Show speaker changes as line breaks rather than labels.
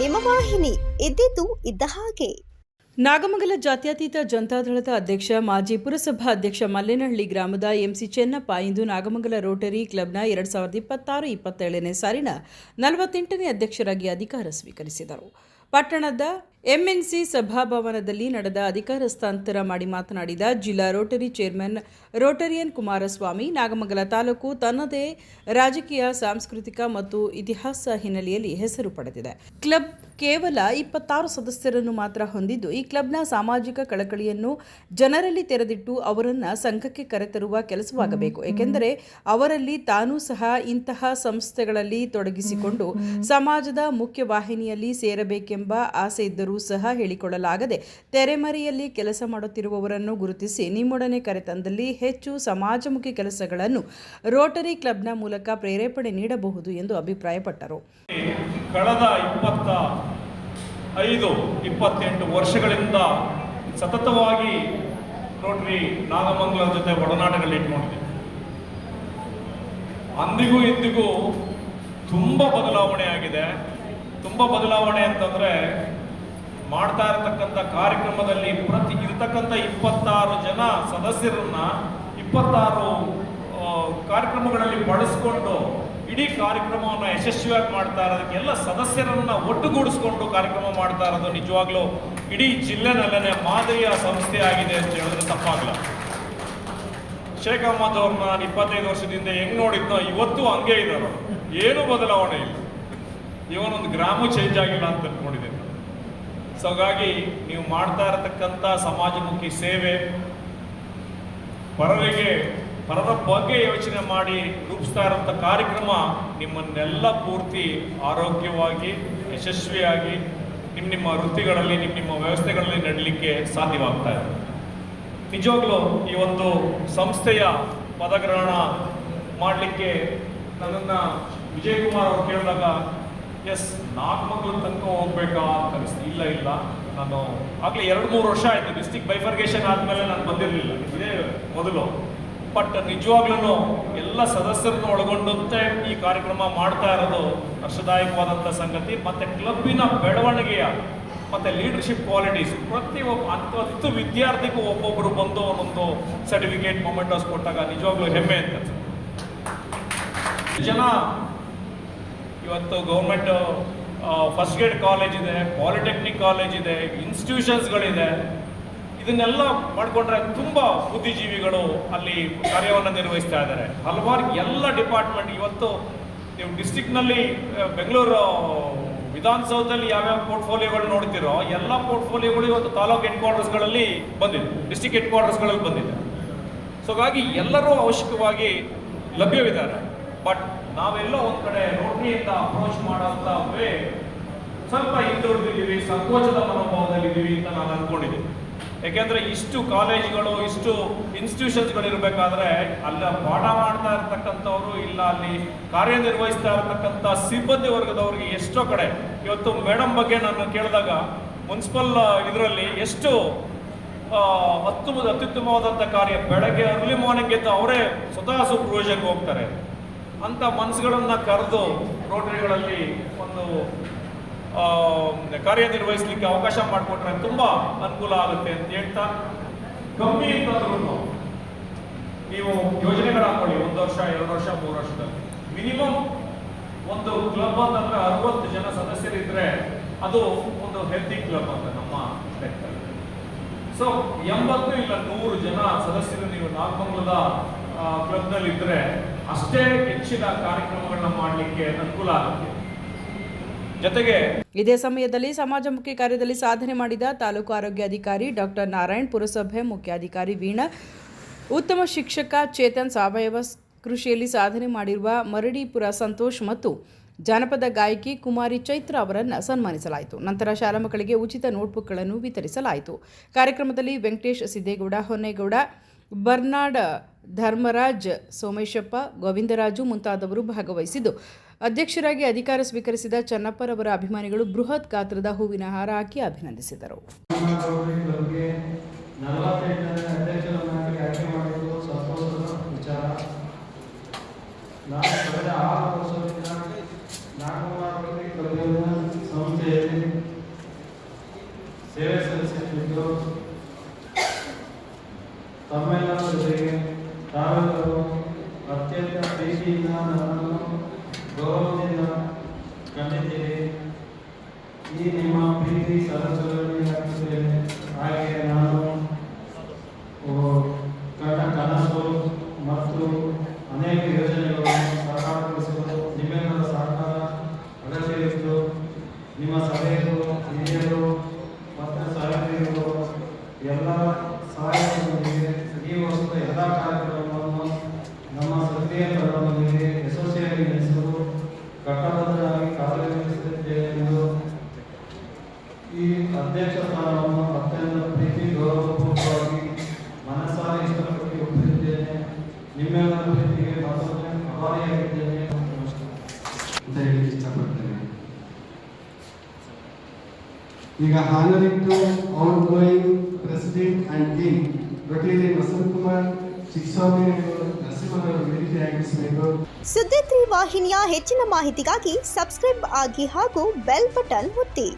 ನಿಮ್ಮ ವಾಹಿನಿ. ಇದ್ದಿದ್ದು ಇದ್ದ ಹಾಗೆ.
ನಾಗಮಂಗಲ ಜಾತ್ಯತೀತ ಜನತಾದಳದ ಅಧ್ಯಕ್ಷ ಮಾಜಿ ಪುರಸಭಾ ಅಧ್ಯಕ್ಷ ಮಲ್ಲೇನಹಳ್ಳಿ ಗ್ರಾಮದ ಎಂಸಿ ಚೆನ್ನಪ್ಪ ಇಂದು ನಾಗಮಂಗಲ ರೋಟರಿ ಕ್ಲಬ್ನ 2026-27ನೇ ಸಾಲಿನ 48ನೇ ಅಧ್ಯಕ್ಷರಾಗಿ ಅಧಿಕಾರ ಸ್ವೀಕರಿಸಿದರು. ಪಟ್ಟಣದ ಎಂಎನ್ಸಿ ಸಭಾಭವನದಲ್ಲಿ ನಡೆದ ಅಧಿಕಾರ ಹಸ್ತಾಂತರ ಮಾಡಿ ಮಾತನಾಡಿದ ಜಿಲ್ಲಾ Rotary chairman Rotarian Kumaraswamy, Nagamangala taluk ತನ್ನದೇ ರಾಜಕೀಯ, ಸಾಂಸ್ಕೃತಿಕ ಮತ್ತು ಇತಿಹಾಸ ಹಿನ್ನೆಲೆಯಲ್ಲಿ ಹೆಸರು ಪಡೆದಿದೆ. ಕ್ಲಬ್ ಕೇವಲ 26 ಸದಸ್ಯರನ್ನು ಮಾತ್ರ ಹೊಂದಿದ್ದು, ಈ ಕ್ಲಬ್ನ ಸಾಮಾಜಿಕ ಕಳಕಳಿಯನ್ನು ಜನರಲ್ಲಿ ತೆರೆದಿಟ್ಟು ಅವರನ್ನು ಸಂಘಕ್ಕೆ ಕರೆತರುವ ಕೆಲಸವಾಗಬೇಕು. ಏಕೆಂದರೆ ಅವರಲ್ಲಿ ತಾನೂ ಸಹ ಇಂತಹ ಸಂಸ್ಥೆಗಳಲ್ಲಿ ತೊಡಗಿಸಿಕೊಂಡು ಸಮಾಜದ ಮುಖ್ಯವಾಹಿನಿಯಲ್ಲಿ ಸೇರಬೇಕೆಂಬ ಆಸೆ ಇದ್ದರೂ ಸಹ ಹೇಳಿಕೊಳ್ಳಲಾಗದೆ ತೆರೆಮರೆಯಲ್ಲಿ ಕೆಲಸ ಮಾಡುತ್ತಿರುವವರನ್ನು ಗುರುತಿಸಿ ನಿಮ್ಮೊಡನೆ ಕರೆತಂದಲ್ಲಿ ಹೆಚ್ಚು ಸಮಾಜಮುಖಿ ಕೆಲಸಗಳನ್ನು ರೋಟರಿ ಕ್ಲಬ್ನ ಮೂಲಕ ಪ್ರೇರೇಪಣೆ ನೀಡಬಹುದು ಎಂದು ಅಭಿಪ್ರಾಯಪಟ್ಟರು.
ಕಳೆದ 25-28 ವರ್ಷಗಳಿಂದ ಸತತವಾಗಿ ರೋಟರಿ ನಾಗಮಂಗಲ ಜೊತೆ ಒಡನಾಟಗಳು ಇಟ್ಕೊಂಡಿದೆ. ಅಂದಿಗೂ ಇಂದಿಗೂ ತುಂಬ ಬದಲಾವಣೆ ಆಗಿದೆ. ತುಂಬ ಬದಲಾವಣೆ ಅಂತಂದರೆ, ಮಾಡ್ತಾ ಇರತಕ್ಕಂಥ ಕಾರ್ಯಕ್ರಮದಲ್ಲಿ ಇರತಕ್ಕಂಥ 26 ಜನ ಸದಸ್ಯರನ್ನ 26 ಕಾರ್ಯಕ್ರಮಗಳಲ್ಲಿ ಬಳಸ್ಕೊಂಡು ಇಡೀ ಕಾರ್ಯಕ್ರಮವನ್ನು ಯಶಸ್ವಿಯಾಗಿ ಮಾಡ್ತಾ ಇರೋದಕ್ಕೆ ಎಲ್ಲ ಸದಸ್ಯರನ್ನ ಒಟ್ಟುಗೂಡಿಸ್ಕೊಂಡು ಕಾರ್ಯಕ್ರಮ ಮಾಡ್ತಾ ಇರೋದು ನಿಜವಾಗ್ಲೂ ಇಡೀ ಜಿಲ್ಲೆನಲ್ಲೇ ಮಾದರಿಯ ಸಂಸ್ಥೆ ಆಗಿದೆ ಅಂತ ಹೇಳಿದ್ರೆ ತಪ್ಪಾಗಲ್ಲ. ಶೇಖ್ ಅಹಮದ್ ಅವ್ರನ್ನ ನಾನು 25 ವರ್ಷದಿಂದ ಹೆಂಗ್ ನೋಡಿದ್ನೋ ಇವತ್ತು ಹಂಗೆ ಇದ್ದಾರೆ. ಏನೂ ಬದಲಾವಣೆ ಇಲ್ಲ. ಇವನೊಂದು ಗ್ರಾಮು ಚೇಂಜ್ ಆಗಿಲ್ಲ ಅಂತ ಅನ್ಕೊಂಡಿದ್ದೇನೆ. ಸೊ ಹಾಗಾಗಿ ನೀವು ಮಾಡ್ತಾ ಇರತಕ್ಕಂಥ ಸಮಾಜಮುಖಿ ಸೇವೆ, ಪರದ ಬಗ್ಗೆ ಯೋಚನೆ ಮಾಡಿ ರೂಪಿಸ್ತಾ ಇರೋಂಥ ಕಾರ್ಯಕ್ರಮ ನಿಮ್ಮನ್ನೆಲ್ಲ ಪೂರ್ತಿ ಆರೋಗ್ಯವಾಗಿ, ಯಶಸ್ವಿಯಾಗಿ ನಿಮ್ಮ ವೃತ್ತಿಗಳಲ್ಲಿ, ನಿಮ್ಮ ವ್ಯವಸ್ಥೆಗಳಲ್ಲಿ ನಡಲಿಕ್ಕೆ ಸಾಧ್ಯವಾಗ್ತಾ ಇದೆ. ನಿಜವಾಗ್ಲೂ ಈ ಒಂದು ಸಂಸ್ಥೆಯ ಪದಗ್ರಹಣ ಮಾಡಲಿಕ್ಕೆ ನನ್ನನ್ನು ವಿಜಯಕುಮಾರ್ ಅವರು ಕೇಳಿದಾಗ ನಾಗಮಂಗಲ ತನಕ ಹೋಗ್ಬೇಕಾ ಅಂತ ಅನಿಸ್ತು. ಇಲ್ಲ, ನಾನು ಆಗಲೇ 2-3 ವರ್ಷ ಆಯಿತು. ಡಿಸ್ಟಿಕ್ ಬೈಫರ್ಗೇಷನ್ ಆದಮೇಲೆ ನಾನು ಬಂದಿರಲಿಲ್ಲ, ಇದೇ ಮೊದಲು. ಬಟ್ ನಿಜವಾಗ್ಲೂ ಎಲ್ಲ ಸದಸ್ಯರನ್ನು ಒಳಗೊಂಡಂತೆ ಈ ಕಾರ್ಯಕ್ರಮ ಮಾಡ್ತಾ ಇರೋದು ಹರ್ಷದಾಯಕವಾದಂಥ ಸಂಗತಿ. ಮತ್ತು ಕ್ಲಬ್ಬಿನ ಬೆಳವಣಿಗೆಯ ಮತ್ತು ಲೀಡರ್ಶಿಪ್ ಕ್ವಾಲಿಟೀಸ್ ಪ್ರತಿಯೊಬ್ಬ 10 ವಿದ್ಯಾರ್ಥಿಗೂ ಒಬ್ಬೊಬ್ಬರು ಬಂದು ಒಂದೊಂದು ಸರ್ಟಿಫಿಕೇಟ್, ಮೊಮೆಂಟೋಸ್ ಕೊಟ್ಟಾಗ ನಿಜವಾಗ್ಲೂ ಹೆಮ್ಮೆ ಅಂತ. ಜನ ಇವತ್ತು ಗೌರ್ಮೆಂಟ್ ಫಸ್ಟ್ ಗ್ರೇಡ್ ಕಾಲೇಜ್ ಇದೆ, ಪಾಲಿಟೆಕ್ನಿಕ್ ಕಾಲೇಜ್ ಇದೆ, ಇನ್ಸ್ಟಿಟ್ಯೂಷನ್ಸ್ಗಳಿದೆ. ಇದನ್ನೆಲ್ಲ ಮಾಡಿಕೊಂಡ್ರೆ ತುಂಬ ಬುದ್ಧಿಜೀವಿಗಳು ಅಲ್ಲಿ ಕಾರ್ಯವನ್ನು ನಿರ್ವಹಿಸ್ತಾ ಇದ್ದಾರೆ. ಹಲವಾರು ಎಲ್ಲ ಡಿಪಾರ್ಟ್ಮೆಂಟ್ ಇವತ್ತು ನೀವು ಡಿಸ್ಟಿಕ್ನಲ್ಲಿ ಬೆಂಗಳೂರು ವಿಧಾನಸೌಧದಲ್ಲಿ ಯಾವ್ಯಾವ ಪೋರ್ಟ್ಫೋಲಿಯೋಗಳು ನೋಡ್ತಿರೋ ಎಲ್ಲ ಪೋರ್ಟ್ಫೋಲಿಯೋಗಳು ಇವತ್ತು ತಾಲೂಕು ಹೆಡ್ ಕ್ವಾರ್ಟರ್ಸ್ಗಳಲ್ಲಿ ಬಂದಿದೆ, ಡಿಸ್ಟಿಕ್ ಹೆಡ್ ಕ್ವಾರ್ಟರ್ಸ್ಗಳಲ್ಲಿ ಬಂದಿದೆ. ಸೊ ಹಾಗಾಗಿ ಎಲ್ಲರೂ ಅವಶ್ಯಕವಾಗಿ ಲಭ್ಯವಿದ್ದಾರೆ. ಬಟ್ ನಾವೆಲ್ಲೋ ಒಂದು ಕಡೆ ರೋಟರಿಯಿಂದ ಅಪ್ರೋಚ್ ಮಾಡೋಂಥ ಸ್ವಲ್ಪ ಹಿಂದುಳಿದಿದ್ದೀವಿ, ಸಂಕೋಚದ ಮನೋಭಾವದಲ್ಲಿದ್ದೀವಿ ಅಂತ ನಾನು ಅಂದ್ಕೊಂಡಿದ್ದೀನಿ. ಯಾಕೆಂದರೆ ಇಷ್ಟು ಕಾಲೇಜ್ಗಳು, ಇಷ್ಟು ಇನ್ಸ್ಟಿಟ್ಯೂಷನ್ಸ್ಗಳಿರಬೇಕಾದ್ರೆ ಅಲ್ಲ ಪಾಠ ಮಾಡ್ತಾ ಇರ್ತಕ್ಕಂಥವ್ರು, ಇಲ್ಲ ಅಲ್ಲಿ ಕಾರ್ಯನಿರ್ವಹಿಸ್ತಾ ಇರತಕ್ಕಂಥ ಸಿಬ್ಬಂದಿ ವರ್ಗದವ್ರಿಗೆ ಎಷ್ಟೋ ಕಡೆ ಇವತ್ತು ಮೇಡಮ್ ಬಗ್ಗೆ ನಾನು ಕೇಳಿದಾಗ ಮುನ್ಸಿಪಲ್ ಇದರಲ್ಲಿ ಎಷ್ಟು ಅತ್ಯುತ್ತಮವಾದಂಥ ಕಾರ್ಯ, ಬೆಳಗ್ಗೆ ಅರ್ಲಿ ಮಾರ್ನಿಂಗ್ ಎದ್ದು ಅವರೇ ಸ್ವತಃ ಸೂಪರ್ವೈಸರ್ಗೆ ಹೋಗ್ತಾರೆ. ಅಂಥ ಮನಸ್ಸುಗಳನ್ನು ಕರೆದು ರೋಟರಿಗಳಲ್ಲಿ ಒಂದು ಕಾರ್ಯನಿರ್ವಹಿಸಲಿಕ್ಕೆ ಅವಕಾಶ ಮಾಡಿಕೊಟ್ರೆ ತುಂಬ ಅನುಕೂಲ ಆಗುತ್ತೆ ಅಂತ ಹೇಳ್ತಾ, ಕಮ್ಮಿ ಅಂತಂದ್ರೂ ನೀವು ಯೋಜನೆಗಳು ಹಾಕೊಳ್ಳಿ. 1 ವರ್ಷ, 2 ವರ್ಷ, 3 ವರ್ಷದಲ್ಲಿ ಮಿನಿಮಮ್ ಒಂದು ಕ್ಲಬ್ ಅಂತಂದ್ರೆ 60 ಜನ ಸದಸ್ಯರಿದ್ರೆ ಅದು ಒಂದು ಹೆಲ್ತಿ ಕ್ಲಬ್ ಅಂತ ನಮ್ಮ ಲೆಕ್ಕದಲ್ಲಿ. ಸೊ 80 ಇಲ್ಲ 100 ಜನ ಸದಸ್ಯರು ನೀವು ನಾಗಮಂಗಲದ ಕ್ಲಬ್ನಲ್ಲಿ ಇದ್ರೆ ಅಷ್ಟೇ ಹೆಚ್ಚಿನ ಕಾರ್ಯಕ್ರಮಗಳನ್ನ ಮಾಡಲಿಕ್ಕೆ ಅನುಕೂಲ ಆಗುತ್ತೆ. ಜೊತೆಗೆ
ಇದೇ ಸಮಯದಲ್ಲಿ ಸಮಾಜಮುಖಿ ಕಾರ್ಯದಲ್ಲಿ ಸಾಧನೆ ಮಾಡಿದ ತಾಲೂಕು ಆರೋಗ್ಯಾಧಿಕಾರಿ ಡಾಕ್ಟರ್ ನಾರಾಯಣ್, ಪುರಸಭೆ ಮುಖ್ಯಾಧಿಕಾರಿ ವೀಣಾ, ಉತ್ತಮ ಶಿಕ್ಷಕ ಚೇತನ್, ಸಾವಯವ ಕೃಷಿಯಲ್ಲಿ ಸಾಧನೆ ಮಾಡಿರುವ ಮರಡಿಪುರ ಸಂತೋಷ್ ಮತ್ತು ಜಾನಪದ ಗಾಯಕಿ ಕುಮಾರಿ ಚೈತ್ರ ಅವರನ್ನು ಸನ್ಮಾನಿಸಲಾಯಿತು. ನಂತರ ಶಾಲಾ ಮಕ್ಕಳಿಗೆ ಉಚಿತ ನೋಟ್ಬುಕ್ಗಳನ್ನು ವಿತರಿಸಲಾಯಿತು. ಕಾರ್ಯಕ್ರಮದಲ್ಲಿ ವೆಂಕಟೇಶ್, ಸಿದ್ದೇಗೌಡ, ಹೊನ್ನೇಗೌಡ, ಬರ್ನಾಡ್, ಧರ್ಮರಾಜ್, ಸೋಮೇಶಪ್ಪ, ಗೋವಿಂದರಾಜು ಮುಂತಾದವರು ಭಾಗವಹಿಸಿದ್ದು, ಅಧ್ಯಕ್ಷರಾಗಿ ಅಧಿಕಾರ ಸ್ವೀಕರಿಸಿದ ಚನ್ನಪ್ಪರವರ ಅಭಿಮಾನಿಗಳು ಬೃಹತ್ ಗಾತ್ರದ ಹೂವಿನ ಹಾರ ಹಾಕಿ ಅಭಿನಂದಿಸಿದರು.
ನಾನು ಕಳೆದ 6 ವರ್ಷದಿಂದ ನಾಗಮಂಗಲ ಸಂಸ್ಥೆಯಲ್ಲಿ ಸೇವೆ ಸಲ್ಲಿಸುತ್ತಿದ್ದು ತಮ್ಮೆಲ್ಲರ ಜೊತೆಗೆ ತಾವೆಲ್ಲರೂ ಅತ್ಯಂತ ಪ್ರೀತಿಯಿಂದ ನನ್ನನ್ನು ಗೌರವದಿಂದ ಕಂಡಿದ್ದೀರಿ. ಈ ನಿಮ್ಮ ಪ್ರೀತಿ ಸರಸರಣಿಯಾಗುತ್ತೇನೆ. ಹಾಗೆ ನಾನು ಕಂಡ ಕನಸು ಮತ್ತು ಅನೇಕ ಯೋಜನೆಗಳನ್ನು ಸಾಕಾರಗೊಳಿಸಲು ನಿಮ್ಮೆಲ್ಲರ ಸಹಕಾರ ಅಗತ್ಯವಿದ್ದು ನಿಮ್ಮ ಸಭೆಯರು, ಹಿರಿಯರು ಮತ್ತು ಸಹಕಾರಿಗಳು ಎಲ್ಲ ಸಹಾಯದೊಂದಿಗೆ ಈ ವರ್ಷದ ಎಲ್ಲ ಕಾರ್ಯಕ್ರಮವನ್ನು ನಮ್ಮ ಸಕ್ರಿಯ ತಂಡದೊಂದಿಗೆ ಯಶಸ್ವಿಯಾಗಿ ನಡೆಸಲು ಕಟ್ಟಬದ್ಧರಾಗಿ ಕಾರ್ಯನಿರ್ವಹಿಸುತ್ತಿದ್ದೇವೆ ಎಂದು ಈ ಅಧ್ಯಕ್ಷ ಸ್ಥಾನವನ್ನು ಅತ್ಯಂತ ಪ್ರೀತಿ ಗೌರವಪೂರ್ವಕವಾಗಿ ಮನಸಾರೆ ಇಷ್ಟಪಟ್ಟು ಒಪ್ಪಿದ್ದೇನೆ. ನಿಮ್ಮೆಲ್ಲರ ಪ್ರೀತಿಗೆ ಮತ್ತೊಮ್ಮೆ ಆಭಾರಿಯಾಗಿದ್ದೇನೆ ಅಂತ ಹೇಳಿ ಇಷ್ಟಪಡ್ತೇನೆ.
ಈಗ honouring to outgoing president and dean doctor Vasant Kumar ಶಿಕ್ಷಾಭಿನವರು ನರಸಿಂಹರವರು ವೇದಿಕೆ ಆಗಿಸಬೇಕು.
ಸುದ್ದಿ 3 ವಾಹಿನಿಯ ಹೆಚ್ಚಿನ ಮಾಹಿತಿಗಾಗಿ ಸಬ್ಸ್ಕ್ರೈಬ್ ಆಗಿ ಹಾಗೂ ಬೆಲ್ ಬಟನ್ ಒತ್ತಿ.